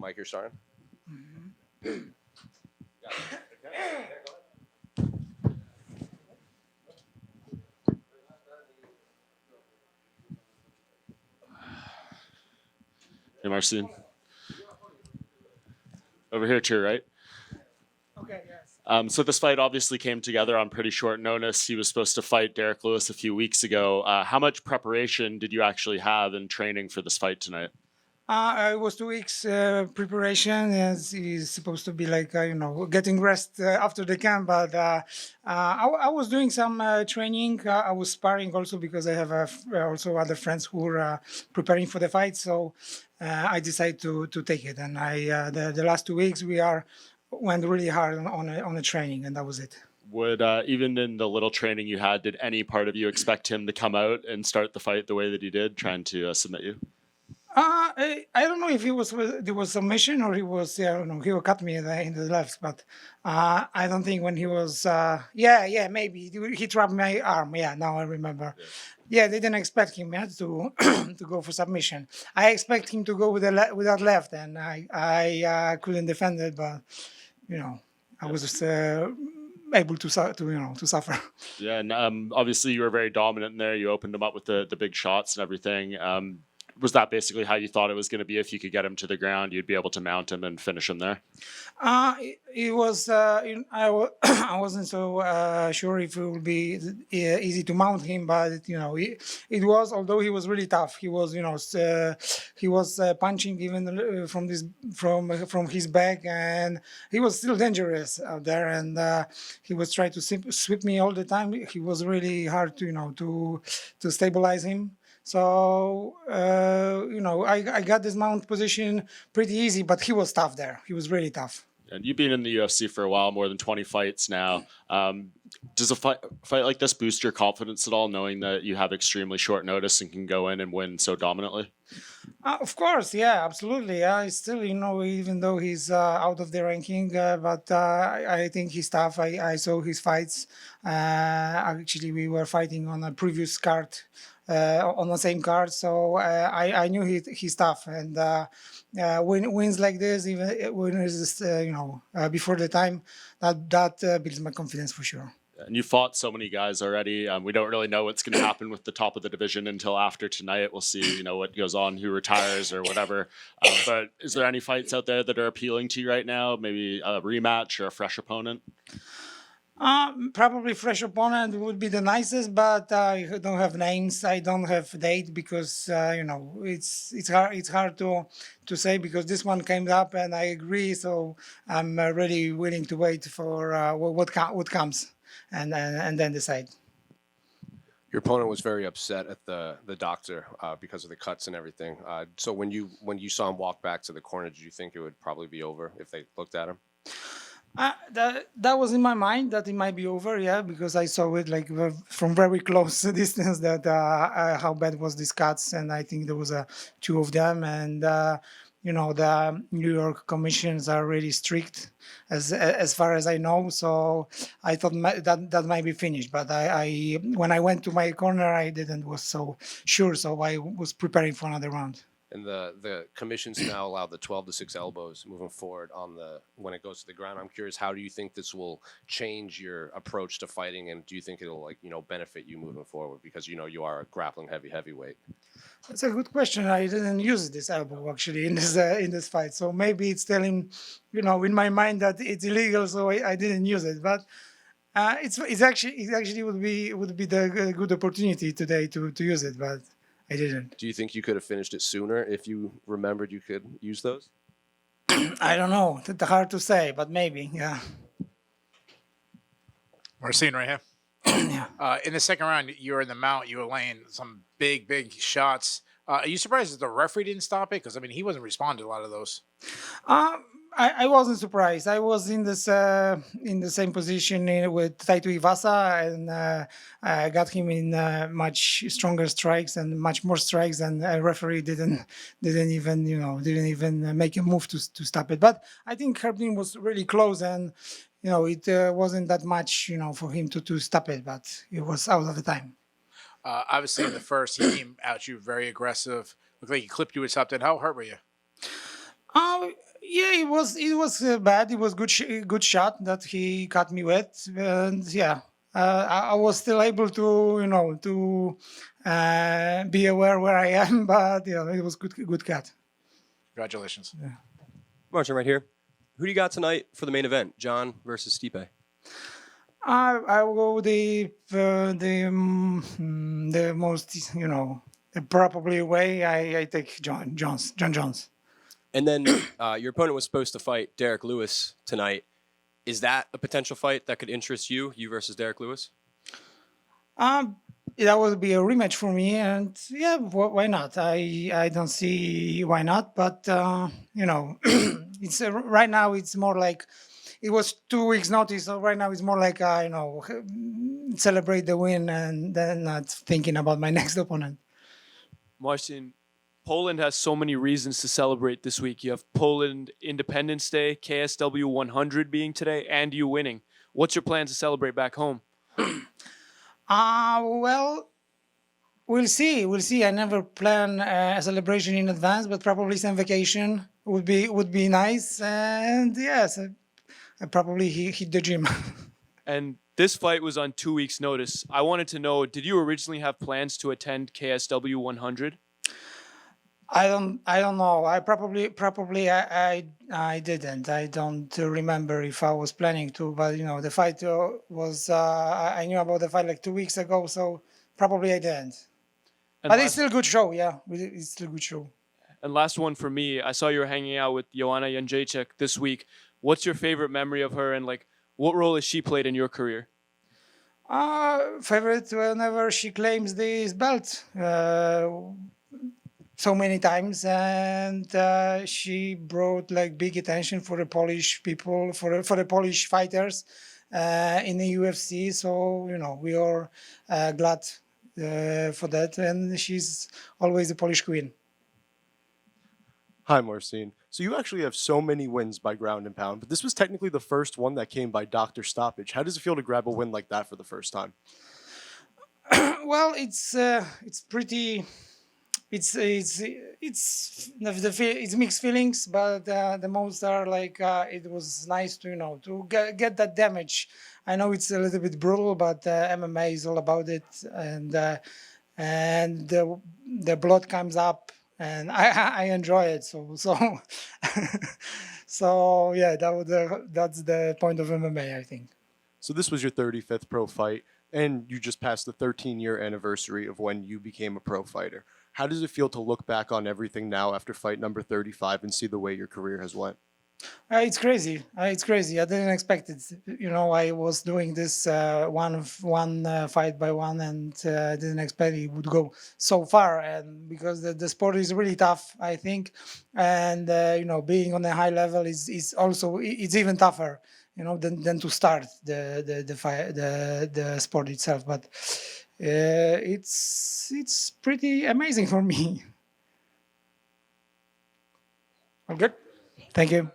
Mike, you're starting. Hey, Marcin. Over here too, right? Okay, yes. So this fight obviously came together on pretty short notice. He was supposed to fight Derek Lewis a few weeks ago. How much preparation did you actually have in training for this fight tonight? It was 2 weeks preparation. As he's supposed to be like getting rest after the camp. But I was doing some training. I was sparring also because I have also other friends who were preparing for the fight. So I decided to take it. And the last 2 weeks went really hard on the training, and that was it. Would even in the little training you had, did any part of you expect him to come out and start the fight the way that he did, trying to submit you? I don't know if there was submission or he was, I don't know, he cut me in the left, but I don't think when he was, maybe he trapped my arm. Yeah, now I remember. Yeah, they didn't expect him to to go for submission. I expect him to go with with that left, and I couldn't defend it, but I was just able to suffer. Yeah, and obviously you were very dominant in there. You opened him up with the big shots and everything. Was that basically how you thought it was going to be? If you could get him to the ground, you'd be able to mount him and finish him there? It was. I wasn't so sure if it would be easy to mount him, but it was. Although he was really tough, he was. He was punching even from his back, and he was still dangerous out there. And he was trying to sweep me all the time. He was really hard to stabilize him. So, I got this mount position pretty easy, but he was tough there. He was really tough. And you've been in the UFC for a while, more than 20 fights now. Does a fight like this boost your confidence at all, knowing that you have extremely short notice and can go in and win so dominantly? Of course, yeah, absolutely. I still, even though he's out of the ranking, but I think he's tough. I saw his fights. Actually, we were fighting on a previous card, on the same card, so I knew he's tough. And wins like this, even when it's before the time, that builds my confidence for sure. And you fought so many guys already. We don't really know what's going to happen with the top of the division until after tonight. We'll see, what goes on, who retires or whatever. But is there any fights out there that are appealing to you right now? Maybe a rematch or a fresh opponent? Probably fresh opponent would be the nicest, but I don't have names. I don't have date because it's hard to say because this one came up and I agree. So I'm really willing to wait for what comes and then decide. Your opponent was very upset at the doctor because of the cuts and everything. So when you saw him walk back to the corner, did you think it would probably be over if they looked at him? That was in my mind that it might be over, yeah, because I saw it like from very close distance that how bad was these cuts, and I think there was two of them, and the New York commissions are really strict as far as I know, so I thought that might be finished, but I when I went to my corner I didn't was so sure, so I was preparing for another round. And the commissions now allow the 12 to 6 elbows moving forward when it goes to the ground. I'm curious, how do you think this will change your approach to fighting, and do you think it'll benefit you moving forward because you are a grappling heavyweight? That's a good question. I didn't use this elbow actually in this fight, so maybe it's still in my mind that it's illegal, so I didn't use it. But it actually would be the good opportunity today to use it, but I didn't. Do you think you could have finished it sooner if you remembered you could use those? I don't know. It's hard to say, but maybe, yeah. Marcin right here. Yeah. In the second round, you were in the mount. You were laying some big shots. Are you surprised that the referee didn't stop it? Because, he wasn't responding to a lot of those. I wasn't surprised. I was in the same position with Taito Ivasa, and I got him in much stronger strikes and much more strikes, and a referee didn't even make a move to stop it. But I think Herbin was really close, and it wasn't that much for him to stop it, but it was out of the time. Obviously, in the first, he came at you very aggressive. Looked like he clipped you with something. How hurt were you? Yeah, it was bad. It was good shot that he cut me with, and yeah, I was still able to be aware where I am, but yeah, it was good cut. Congratulations. Marcin, right here. Who do you got tonight for the main event? John versus Stipe. I will go the most probably way. I take John Jones. And then your opponent was supposed to fight Derek Lewis tonight. Is that a potential fight that could interest you versus Derek Lewis? That would be a rematch for me, and yeah, why not? I don't see why not, but it's right now. It's more like it was 2 weeks notice, so right now it's more like celebrate the win and then not thinking about my next opponent. Marcin, Poland has so many reasons to celebrate this week. You have Poland Independence Day, KSW 100 being today, and you winning. What's your plan to celebrate back home? Well, we'll see. We'll see. I never plan a celebration in advance, but probably some vacation would be nice. And yes, I probably hit the gym. And this fight was on 2 weeks' notice. I wanted to know, did you originally have plans to attend KSW 100? I don't know. I didn't. I don't remember if I was planning to, but the fight was. I knew about the fight like 2 weeks ago, so probably I didn't. And But it's still a good show. Yeah, it's still a good show. And last one for me, I saw you were hanging out with Joanna Jędrzejczyk this week. What's your favorite memory of her, and like, what role has she played in your career? Favorite whenever she claims this belt. So many times, and she brought like big attention for the Polish people, for the Polish fighters in the UFC. So we are glad for that, and she's always the Polish queen. Hi, Marcin. So you actually have so many wins by ground and pound, but this was technically the first one that came by Doctor Stoppage. How does it feel to grab a win like that for the first time? Well, it's pretty. It's mixed feelings, but the most are like it was nice to to get that damage. I know it's a little bit brutal, but MMA is all about it, and the blood comes up, and I enjoy it. So so yeah, that's the point of MMA, I think. So this was your 35th pro fight, and you just passed the 13-year anniversary of when you became a pro fighter. How does it feel to look back on everything now after fight number 35 and see the way your career has went? It's crazy. It's crazy. I didn't expect it. I was doing this one fight by one, and I didn't expect it would go so far. And because the sport is really tough, I think, and being on a high level is also it's even tougher, than to start the sport itself. But it's pretty amazing for me. All good. Thank you.